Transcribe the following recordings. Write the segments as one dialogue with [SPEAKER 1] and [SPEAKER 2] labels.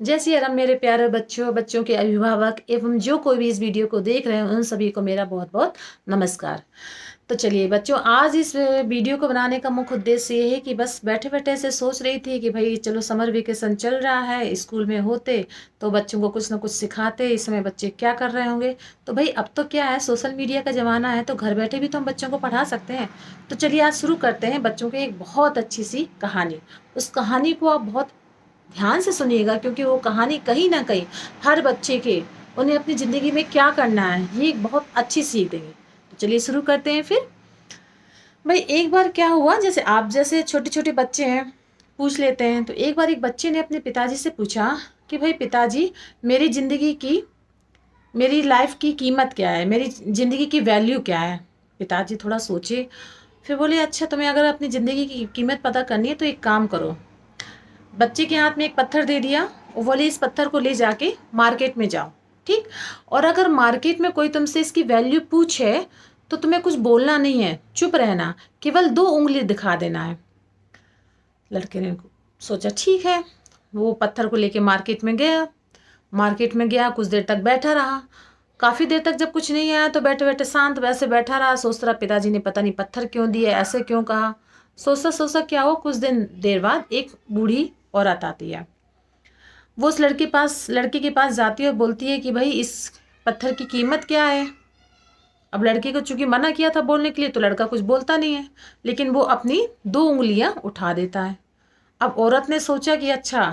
[SPEAKER 1] जय सिया राम मेरे प्यारे बच्चों, बच्चों के अभिभावक एवं जो कोई भी इस वीडियो को देख रहे हैं उन सभी को मेरा बहुत बहुत नमस्कार। तो चलिए बच्चों, आज इस वीडियो को बनाने का मुख्य उद्देश्य ये है कि बस बैठे बैठे ऐसे सोच रही थी कि भाई चलो समर वेकेशन चल रहा है, स्कूल में होते तो बच्चों को कुछ ना कुछ सिखाते। इस समय बच्चे क्या कर रहे होंगे। तो भाई अब तो क्या है, सोशल मीडिया का ज़माना है, तो घर बैठे भी तो हम बच्चों को पढ़ा सकते हैं। तो चलिए आज शुरू करते हैं बच्चों की एक बहुत अच्छी सी कहानी। उस कहानी को आप बहुत ध्यान से सुनिएगा, क्योंकि वो कहानी कहीं ना कहीं हर बच्चे के उन्हें अपनी ज़िंदगी में क्या करना है ये एक बहुत अच्छी सीख देंगे। तो चलिए शुरू करते हैं फिर। भाई एक बार क्या हुआ, जैसे आप जैसे छोटे छोटे बच्चे हैं पूछ लेते हैं। तो एक बार एक बच्चे ने अपने पिताजी से पूछा कि भाई पिताजी, मेरी ज़िंदगी की, मेरी लाइफ की कीमत क्या है, मेरी ज़िंदगी की वैल्यू क्या है। पिताजी थोड़ा सोचे, फिर बोले अच्छा तुम्हें अगर अपनी ज़िंदगी की कीमत पता करनी है तो एक काम करो। बच्चे के हाथ में एक पत्थर दे दिया, वो बोले इस पत्थर को ले जाके मार्केट में जाओ, ठीक। और अगर मार्केट में कोई तुमसे इसकी वैल्यू पूछे तो तुम्हें कुछ बोलना नहीं है, चुप रहना, केवल 2 उंगली दिखा देना है। लड़के ने सोचा ठीक है। वो पत्थर को लेके मार्केट में गया। कुछ देर तक बैठा रहा। काफ़ी देर तक जब कुछ नहीं आया तो बैठे बैठे शांत वैसे बैठा रहा, सोच रहा पिताजी ने पता नहीं पत्थर क्यों दिए, ऐसे क्यों कहा। सोचता सोचता क्या हो, कुछ दिन देर बाद एक बूढ़ी औरत आती है। वो उस लड़के के पास जाती है और बोलती है कि भाई इस पत्थर की कीमत क्या है। अब लड़के को चूंकि मना किया था बोलने के लिए तो लड़का कुछ बोलता नहीं है, लेकिन वो अपनी 2 उंगलियां उठा देता है। अब औरत ने सोचा कि अच्छा,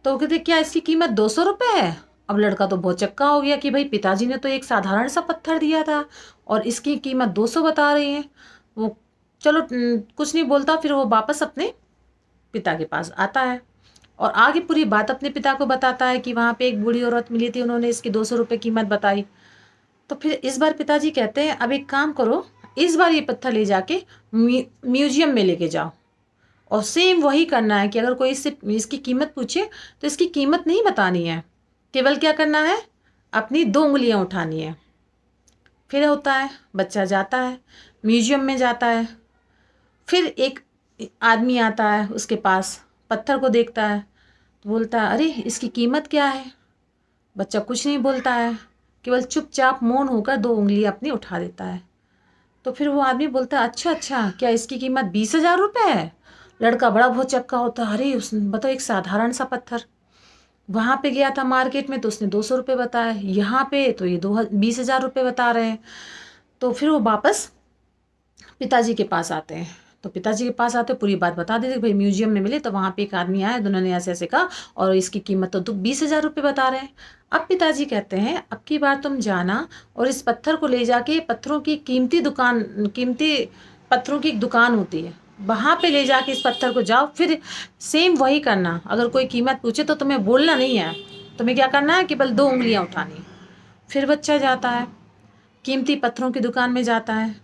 [SPEAKER 1] तो कहते क्या इसकी कीमत 200 रुपये है। अब लड़का तो बहुत चक्का हो गया कि भाई पिताजी ने तो एक साधारण सा पत्थर दिया था और इसकी कीमत 200 बता रही है। वो चलो कुछ नहीं बोलता, फिर वो वापस अपने पिता के पास आता है और आगे पूरी बात अपने पिता को बताता है कि वहाँ पे एक बूढ़ी औरत मिली थी, उन्होंने इसकी 200 रुपये कीमत बताई। तो फिर इस बार पिताजी कहते हैं अब एक काम करो, इस बार ये पत्थर ले जाके म्यूजियम में लेके जाओ और सेम वही करना है कि अगर कोई इससे इसकी कीमत पूछे तो इसकी कीमत नहीं बतानी है, केवल क्या करना है, अपनी 2 उंगलियां उठानी है। फिर होता है, बच्चा जाता है म्यूजियम में, जाता है। फिर एक आदमी आता है उसके पास, पत्थर को देखता है तो बोलता है अरे इसकी कीमत क्या है। बच्चा कुछ नहीं बोलता है, केवल चुपचाप मौन होकर 2 उंगलियां अपनी उठा देता है। तो फिर वो आदमी बोलता है अच्छा अच्छा, क्या इसकी कीमत 20,000 रुपये है। लड़का बड़ा बहुत चक्का होता है, अरे उसने बताओ एक साधारण सा पत्थर, वहाँ पे गया था मार्केट में तो उसने 200 रुपये बताया, यहाँ पे तो ये 20,000 रुपये बता रहे हैं। तो फिर वो वापस पिताजी के पास आते हैं। तो पिताजी के पास आते पूरी बात बता देते भाई म्यूजियम में मिले तो वहाँ पे एक आदमी आया, दोनों ने ऐसे ऐसे कहा और इसकी कीमत तो 20,000 रुपये बता रहे हैं। अब पिताजी कहते हैं अब की बार तुम जाना और इस पत्थर को ले जाके पत्थरों की कीमती पत्थरों की एक दुकान होती है, वहाँ पे ले जाके इस पत्थर को जाओ, फिर सेम वही करना। अगर कोई कीमत पूछे तो तुम्हें बोलना नहीं है, तुम्हें क्या करना है, केवल 2 उंगलियां उठानी। फिर बच्चा जाता है, कीमती पत्थरों की दुकान में जाता है,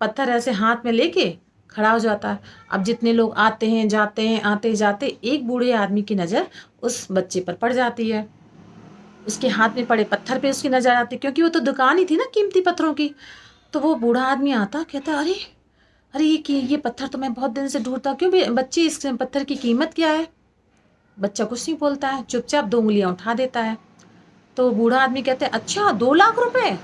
[SPEAKER 1] पत्थर ऐसे हाथ में लेके खड़ा हो जाता है। अब जितने लोग आते हैं जाते हैं आते जाते, एक बूढ़े आदमी की नज़र उस बच्चे पर पड़ जाती है। उसके हाथ में पड़े पत्थर पे उसकी नज़र आती, क्योंकि वो तो दुकान ही थी ना कीमती पत्थरों की। तो वो बूढ़ा आदमी आता, कहता अरे अरे ये पत्थर तो मैं बहुत दिन से ढूंढता, क्यों भी बच्चे इस पत्थर की कीमत क्या है। बच्चा कुछ नहीं बोलता है, चुपचाप 2 उंगलियां उठा देता है। तो बूढ़ा आदमी कहते हैं अच्छा 2 लाख रुपए,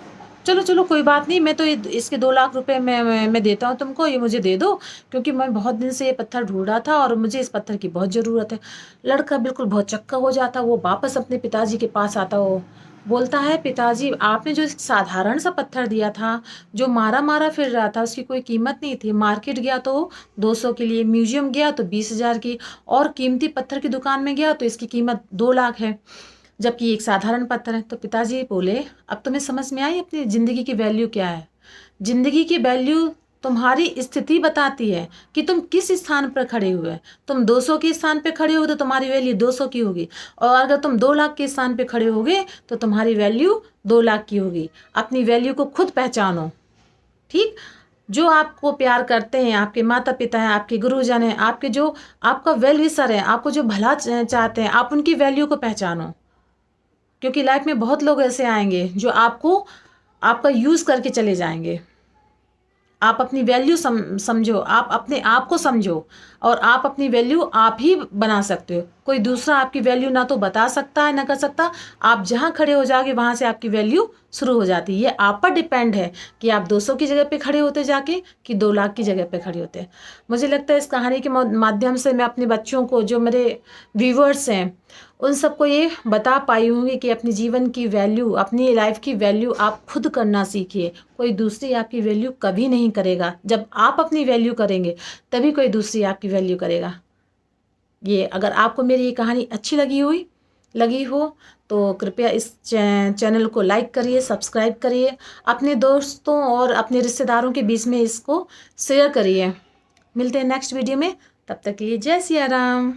[SPEAKER 1] चलो चलो कोई बात नहीं, मैं तो इसके 2 लाख रुपए मैं देता हूँ तुमको, ये मुझे दे दो, क्योंकि मैं बहुत दिन से ये पत्थर ढूंढ रहा था और मुझे इस पत्थर की बहुत ज़रूरत है। लड़का बिल्कुल बहुत चक्का हो जाता, वो वापस अपने पिताजी के पास आता, वो बोलता है पिताजी आपने जो साधारण सा पत्थर दिया था, जो मारा मारा फिर रहा था, उसकी कोई कीमत नहीं थी। मार्केट गया तो 200 के लिए, म्यूजियम गया तो 20,000 की, और कीमती पत्थर की दुकान में गया तो इसकी कीमत 2 लाख है, जबकि एक साधारण पत्थर है। तो पिताजी बोले अब तुम्हें समझ में आई अपनी ज़िंदगी की वैल्यू क्या है। ज़िंदगी की वैल्यू तुम्हारी स्थिति बताती है कि तुम किस स्थान पर खड़े हुए। तुम 200 के स्थान पे खड़े हो तो तुम्हारी वैल्यू 200 की होगी, और अगर तुम 2 लाख के स्थान पे खड़े होगे तो तुम्हारी वैल्यू 2 लाख की होगी। अपनी वैल्यू को खुद पहचानो, ठीक। जो आपको प्यार करते हैं, आपके माता पिता हैं, आपके गुरुजन हैं, आपके जो आपका वेल विशर है, आपको जो भला चाहते हैं, आप उनकी वैल्यू को पहचानो। क्योंकि लाइफ में बहुत लोग ऐसे आएंगे जो आपका यूज़ करके चले जाएंगे। आप अपनी वैल्यू समझो, आप अपने आप को समझो, और आप अपनी वैल्यू आप ही बना सकते हो। कोई दूसरा आपकी वैल्यू ना तो बता सकता है ना कर सकता। आप जहाँ खड़े हो जाओगे वहाँ से आपकी वैल्यू शुरू हो जाती है। ये आप पर डिपेंड है कि आप 200 की जगह पे खड़े होते जाके कि 2 लाख की जगह पे खड़े होते हैं। मुझे लगता है इस कहानी के माध्यम से मैं अपने बच्चों को, जो मेरे व्यूवर्स हैं, उन सबको ये बता पाई हूँ कि अपने जीवन की वैल्यू, अपनी लाइफ की वैल्यू आप खुद करना सीखिए। कोई दूसरी आपकी वैल्यू कभी नहीं करेगा। जब आप अपनी वैल्यू करेंगे तभी कोई दूसरी आपकी वैल्यू करेगा। ये अगर आपको मेरी ये कहानी अच्छी लगी हो तो कृपया इस चैनल को लाइक करिए, सब्सक्राइब करिए, अपने दोस्तों और अपने रिश्तेदारों के बीच में इसको शेयर करिए। मिलते हैं नेक्स्ट वीडियो में, तब तक के लिए जय सिया राम।